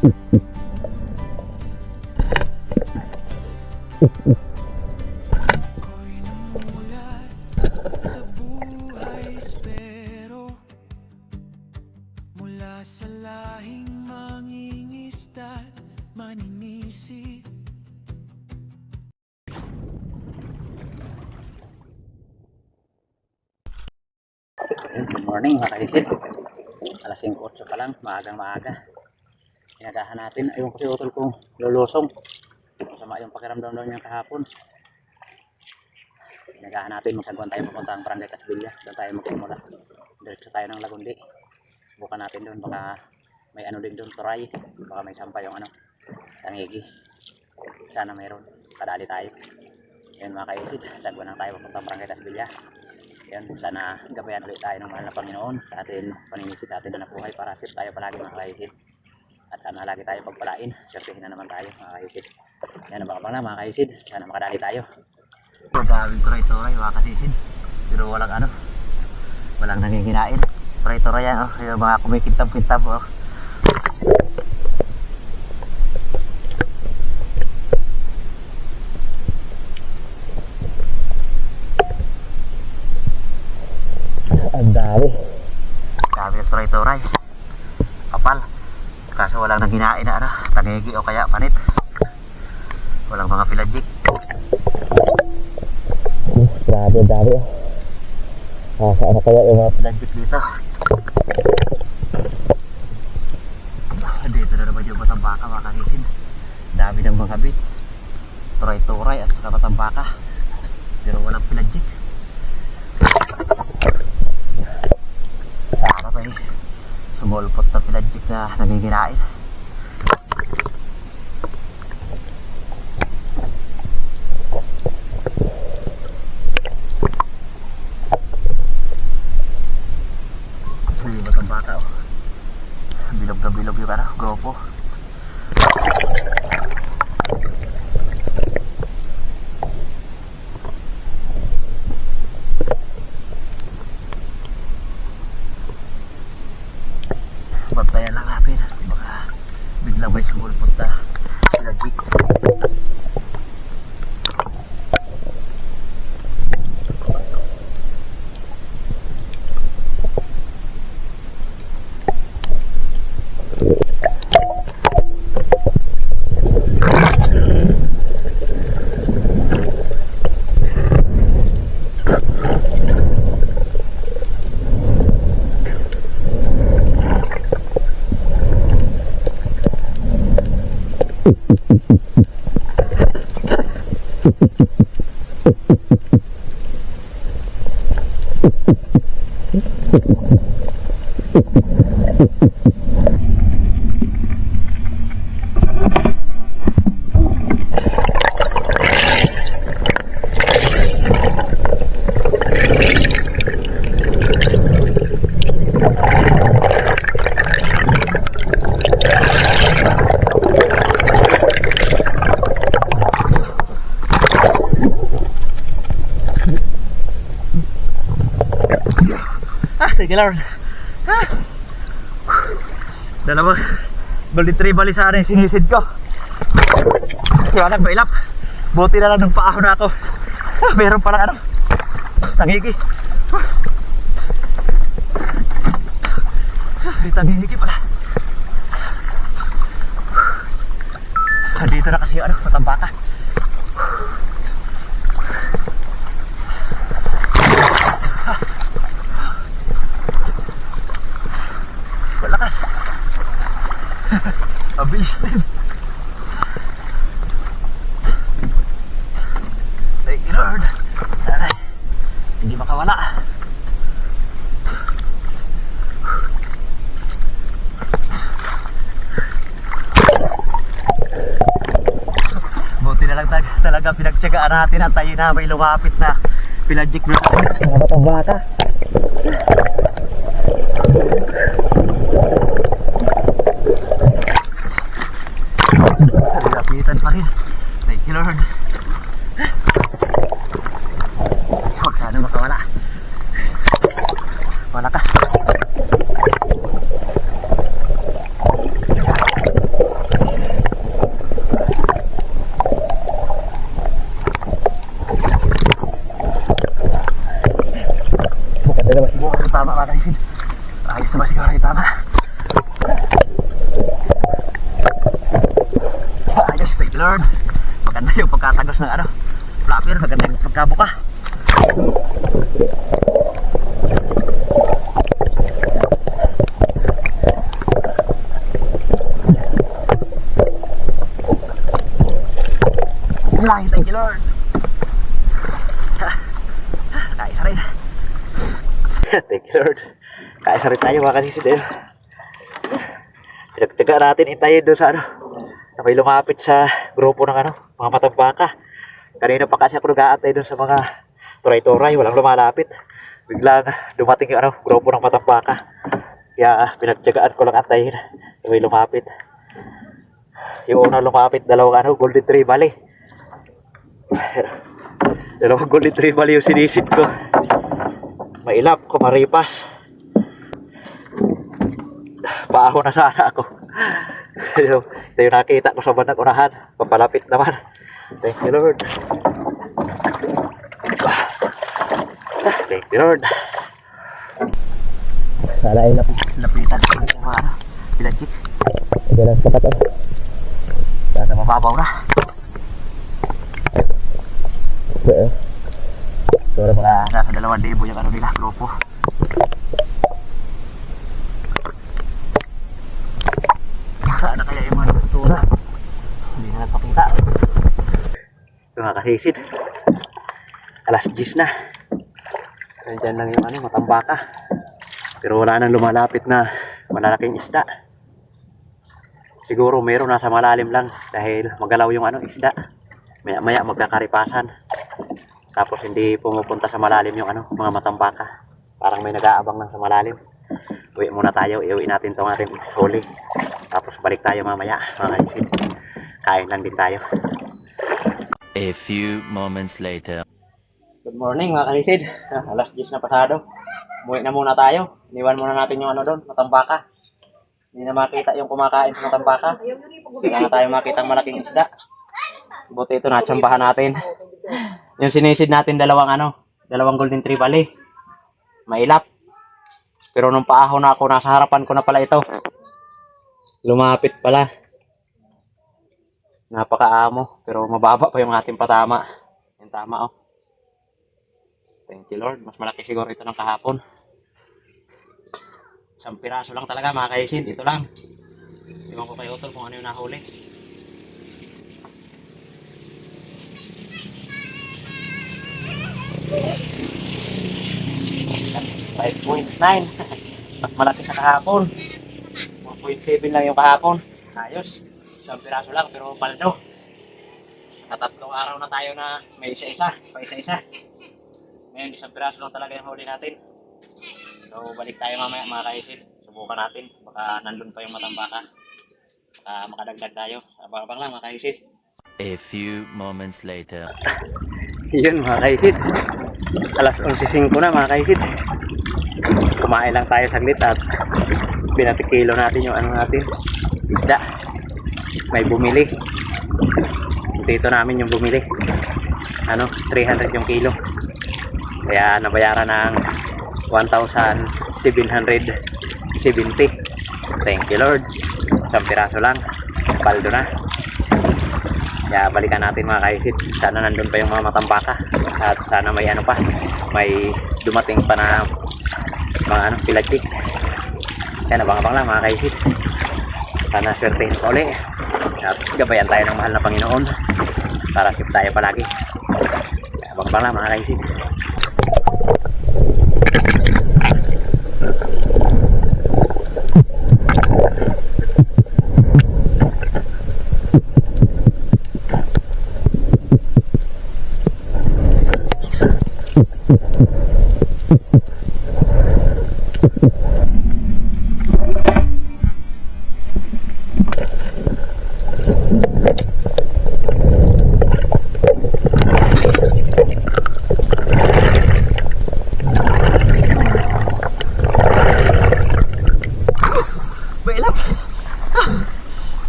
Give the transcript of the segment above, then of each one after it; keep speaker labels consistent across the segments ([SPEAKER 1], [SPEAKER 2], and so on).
[SPEAKER 1] Ako'y namulat sa buhay espero mula sa lahing mangingisda't maninisip.
[SPEAKER 2] Good morning mga kaisid. Alas 5:08 pa lang, maagang maaga. Inagahan natin, ayun kasi utol kong lulusong. Masama yung pakiramdam daw niya kahapon. Inagahan natin, magsagwan tayo papunta ang Barangay Casbilla. Doon tayo magsimula. Diretso tayo ng Lagundi. Bukan natin doon, baka may ano din doon, turay. Baka may sampay yung ano, tangigi. Sana mayroon, kadali tayo. Ayun mga kaisid, sagwan lang tayo papunta ang Barangay Casbilla. Yan, sana gabayan ulit tayo ng mahal na Panginoon sa atin paninisid, sa atin na nabuhay para safe tayo palagi mga kaisid. At sana lagi tayo pagpalain, swertihin na naman tayo mga kaisid. Yan, abang-abang na mga kaisid, sana makadali tayo. Daming turay-turay mga kaisid, pero walang nanginginain. Turay-turay yan, yung mga kumikintab-kintab. Ang dami ng turay-turay, kapal, kaso walang nanghinain na tangigi o kaya panit, walang mga pilajik. Grabe ang dami saan na kaya yung mga pilajik dito? Dito na naman yung matambaka mga kanisin, dami ng mga bit, turay-turay at saka matambaka, pero walang pilajik. Sana may sumulpot na pilajik na nanginginain. Libat ang bata bilog na bilog yung grupo. Bantayan lang natin, baka biglang may sumulpot na pilajik. Thank you Lord. Dalawang golden retriever sana yung sinisid ko. Kaya nagbailap. Buti na lang ng paahon na ako. Meron pala tangigi. May tangigi pala. Dito na kasi yung matambaka. Malakas. Mabilis din. Thank you Lord. Hindi makawala. Buti na lang talaga pinagtsagaan natin at tayo na may lumapit na pilajik na mga batang bata. Lapitan pa rin. Thank you Lord. Huwag sana makawala. Malakas.
[SPEAKER 3] Sabay siguro yung tama. Ayos, thank you Lord. Maganda yung pagkatagos ng ano, flapper, maganda yung pagkabuka. Laki, thank you Lord. Kaisa rin. Thank you Lord. Kaisa rin tayo mga kanisid eh. Pinagtaga natin intayin doon sa ano, na may lumapit sa grupo ng ano, mga matambaka. Kanina pa kasi ako nag-aantay doon sa mga turay-turay, walang lumalapit. Biglang dumating yung ano, grupo ng matambaka. Kaya pinagtyagaan ko lang antayin na may lumapit. Yung una lumapit, dalawang ano, golden tree bali. Dalawang golden tree bali yung sinisid ko. Mailap ko, maripas. Paaho na sana ako. Ito yung nakita ko sa bandang unahan. Papalapit naman. Thank you Lord. Thank you Lord. Sana ay lapitan ko yung mga pinagchik. Ganun sa katas. Sana mababaw na. Pero mga nasa 2,000 yung ano nila, grupo. Saan na kaya yung mga nagtutura? Hindi na nagpakita. Mga kasisid, alas 10 na. Nandiyan lang yung ano, matambaka. Pero wala nang lumalapit na malalaking isda. Siguro meron nasa malalim lang dahil magalaw yung ano, isda. Maya maya magkakaripasan. Tapos hindi pumupunta sa malalim yung ano, mga matambaka. Parang may nag-aabang lang sa malalim. Uwi muna tayo, iuwi natin itong ating huli. Tapos balik tayo mamaya, mga kanisid. Kain lang din tayo.
[SPEAKER 4] A few moments later.
[SPEAKER 3] Good morning mga kanisid. Alas 10 na pasado. Umuwi na muna tayo. Iniwan muna natin yung ano doon, matambaka. Hindi na makita yung kumakain sa matambaka. Hindi na tayo makita ang malaking isda. Buti ito, natsambahan natin. Yung sinisid natin dalawang golden tree bali. Mailap. Pero nung paahon na ako, nasa harapan ko na pala ito. Lumapit pala. Napakaamo. Pero mababa pa yung ating patama. Yung tama oh. Thank you Lord. Mas malaki siguro ito ng kahapon. Isang piraso lang talaga mga kaisin. Ito lang. Iwan ko kayo ito kung ano yung nahuli. 5.9. Mas malaki sa kahapon. 1.7 lang yung kahapon. Ayos. Isang piraso lang pero paldo. Tatlong araw na tayo na may isa-isa. Pa-isa-isa. Ngayon isang piraso lang talaga yung huli natin. So balik tayo mamaya mga kaisin. Subukan natin. Baka nandun pa yung matambaka. Makadagdag tayo. Abang-abang lang mga kaisin.
[SPEAKER 4] A few moments later.
[SPEAKER 3] Yun mga kaisid. Alas 11.05 na mga kaisid. Kumain lang tayo saglit at pinatikilo natin yung ano natin, isda. May bumili. Dito namin yung bumili. 300 yung kilo. Kaya nabayaran ng 1,770. Thank you Lord. Isang piraso lang. Paldo na. Kaya balikan natin mga kaisid. Sana nandun pa yung mga matambaka. At sana may may dumating pa na mga pilachik. Kaya nabang-abang lang mga kaisid. Sana swertein pa uli. At gabayan tayo ng mahal na Panginoon. Para safe tayo palagi. Kaya abang-abang lang mga kaisid.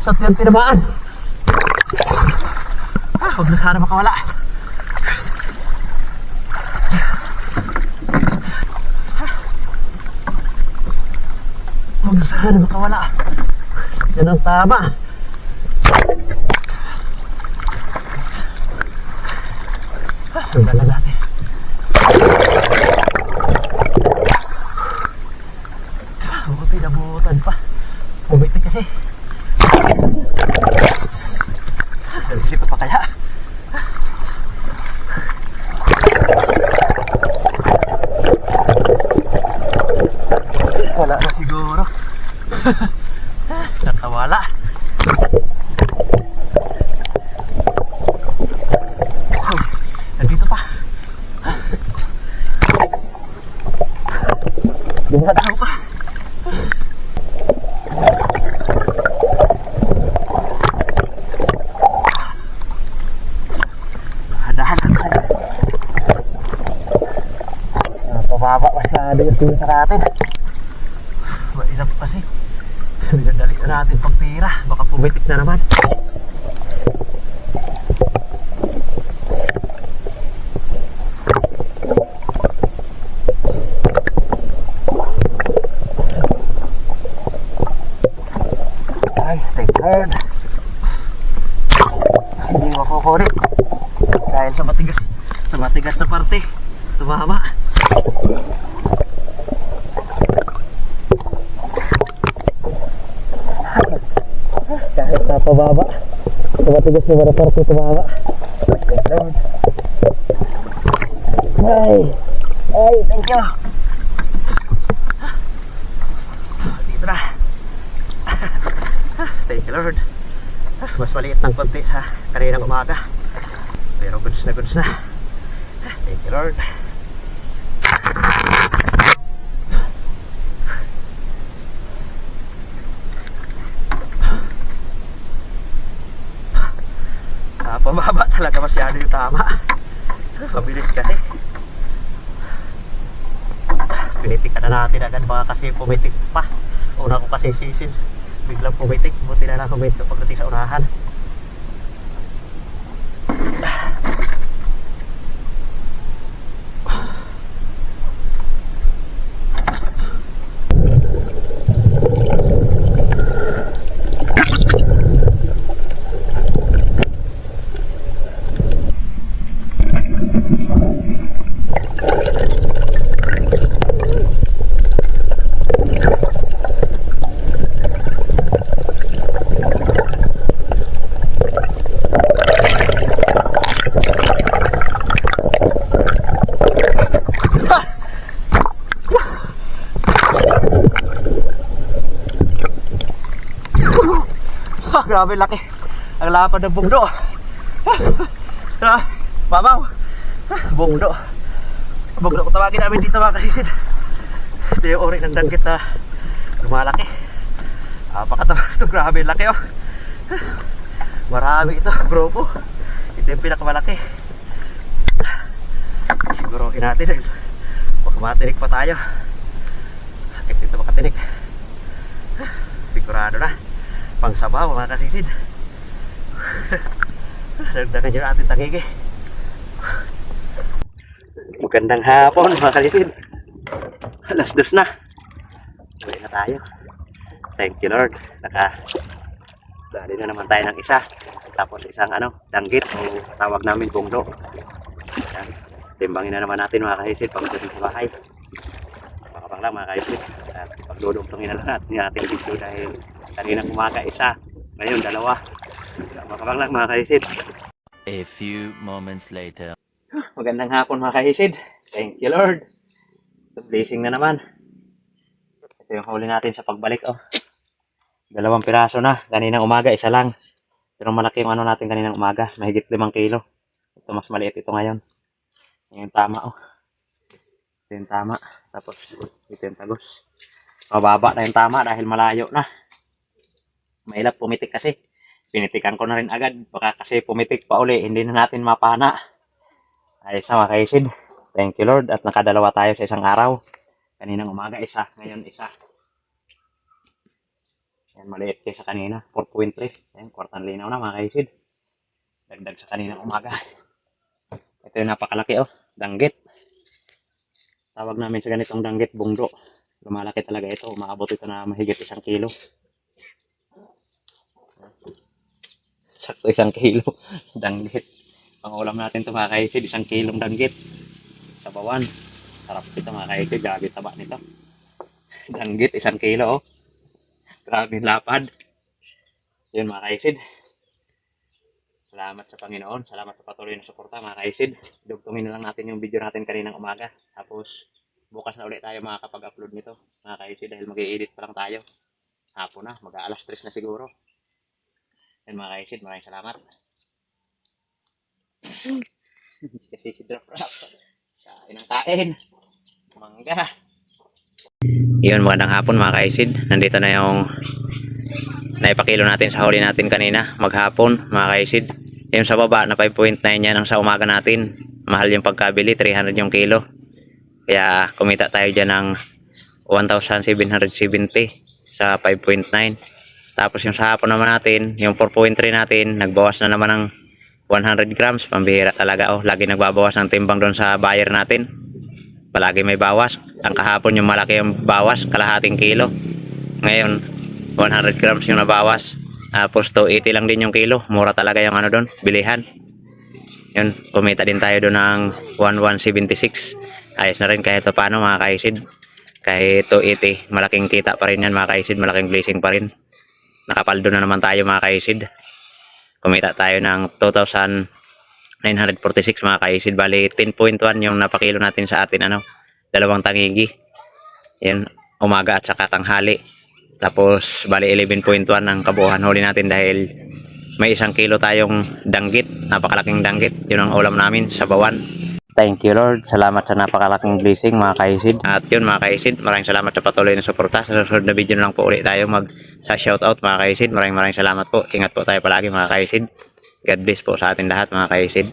[SPEAKER 3] Sa tuyang tinamaan. Huwag na sana makawala. Huwag na sana makawala. Yan ang tama. Sundan na natin. Buti nabutan pa. Pumitik kasi. Hindi pa kaya. Wala na siguro. Nakawala. Oh, nandito pa. Dumadaan pa. Dahan lang tayo. Pababa masyado yung tingin sa natin. Mainap kasi. Dinadali na natin pagtira. Baka pumitik na naman. Ay, thank God. Hindi makukulit. Dahil sa matigas na parte. Tumama. Kahit sa pababa, tumatigas yung mga parte tumama. Ay, thank you. Dito na. Thank you, Lord. Mas maliit ng konti sa kaninang umaga. Pero goods na goods na. Thank you, Lord. Pababa talaga masyado yung tama. Mabilis kasi. Pinitikan na natin agad baka kasi pumitik pa. Una ko kasi sisin. Biglang pumitik. Buti na lang huminto pagdating sa unahan. Grabe laki. Ang lapad ng bungdo. Mamaw. Bungdo. Bungdo ko tawagin namin dito mga kasisid. Ito yung ori ng danggit na lumalaki. Apakatawa ito. Grabe laki oh. Marami ito. Grupo. Ito yung pinakamalaki. Siguruhin natin. Baka matinik pa tayo. Sakit dito makatinik. Sigurado na. Pang sabaw mga kasisid. Dagdagan nyo natin tangigi. Magandang hapon mga kasisid. Alas 2 na. Uwi na tayo. Thank you Lord. Dali na naman tayo ng isa. Tapos isang danggit o tawag namin bungdo. Yan. Timbangin na naman natin mga kasisid pagdating sa bahay. Pakapang lang mga kaisid. At pagdudugtongin na lang natin yung ating video dahil kaninang umaga isa, ngayon dalawa. Pakapang lang mga kaisid.
[SPEAKER 4] A few moments later.
[SPEAKER 3] Magandang hapon mga kaisid. Thank you Lord. Blessing na naman. Ito yung huli natin sa pagbalik oh. 2 piraso na. Kaninang umaga isa lang. Pero malaki yung natin kaninang umaga. Mahigit 5 kilo. Ito mas maliit ito ngayon. Yung tama oh. Ito yung tama. Tapos ito yung tagos. Mababa na yung tama dahil malayo na. Mailap pumitik kasi. Pinitikan ko na rin agad. Baka kasi pumitik pa uli. Hindi na natin mapana. Ayos na mga kaisid. Thank you Lord. At nakadalawa tayo sa isang araw. Kaninang umaga isa. Ngayon isa. Yan maliit kayo sa kanina. 4.3. Yan. Kwartang linaw na mga kaisid. Dagdag sa kaninang umaga. Ito yung napakalaki oh. Danggit. Tawag namin sa ganitong danggit bungdo. Lumalaki talaga ito. Umaabot ito na mahigit 1 kilo. Sakto 1 kilo. Danggit. Pang ulam natin ito mga kaisid. 1 kilong danggit. Sabawan. Sarap ito mga kaisid. Grabe taba nito. Danggit 1 kilo. Oh. Grabe lapad. Yun mga kaisid. Salamat sa Panginoon. Salamat sa patuloy na suporta mga kaisid. Dugtungin na lang natin yung video natin kaninang umaga. Tapos bukas na ulit tayo makakapag-upload nito mga kaisid dahil mag-i-edit pa lang tayo. Hapon na. Mag-aalas 3 na siguro. Yan mga kaisid. Maraming salamat. Kasi si Drop Rap. Kain ang kain. Mangga. Yun, magandang hapon mga kaisid. Nandito na yung naipakilo natin sa huli natin kanina. Maghapon mga kaisid. Yung sa baba na 5.9 yan ang sa umaga natin. Mahal yung pagkabili. 300 yung kilo. Kaya kumita tayo dyan ng 1,770 sa 5.9. Tapos yung sa hapon naman natin, yung 4.3 natin, nagbawas na naman ng 100 grams. Pambihira talaga. Oh, lagi nagbabawas ng timbang doon sa buyer natin. Palagi may bawas. Ang kahapon yung malaki yung bawas, kalahating kilo. Ngayon, 100 grams yung nabawas. Tapos 280 lang din yung kilo. Mura talaga yung ano doon, bilihan. Yun, kumita din tayo doon ng 1,176. Ayos na rin kahit paano mga kaisid. Kahit 280, malaking kita pa rin yan mga kaisid. Malaking blessing pa rin. Nakapaldo na naman tayo mga kaisid. Kumita tayo ng 2,946 mga kaisid. Bali 10.1 yung napakilo natin sa atin dalawang tangigi. Yan, umaga at saka tanghali. Tapos bali 11.1 ang kabuuhan huli natin dahil may 1 kilo tayong danggit. Napakalaking danggit. Yun ang ulam namin sa bawan. Thank you Lord. Salamat sa napakalaking blessing mga kaisid. At yun mga kaisid, maraming salamat sa patuloy na suporta. Sa susunod na video na lang po ulit tayo sa shoutout mga kaisid. Maraming salamat po. Ingat po tayo palagi mga kaisid. God bless po sa atin lahat mga kaisid.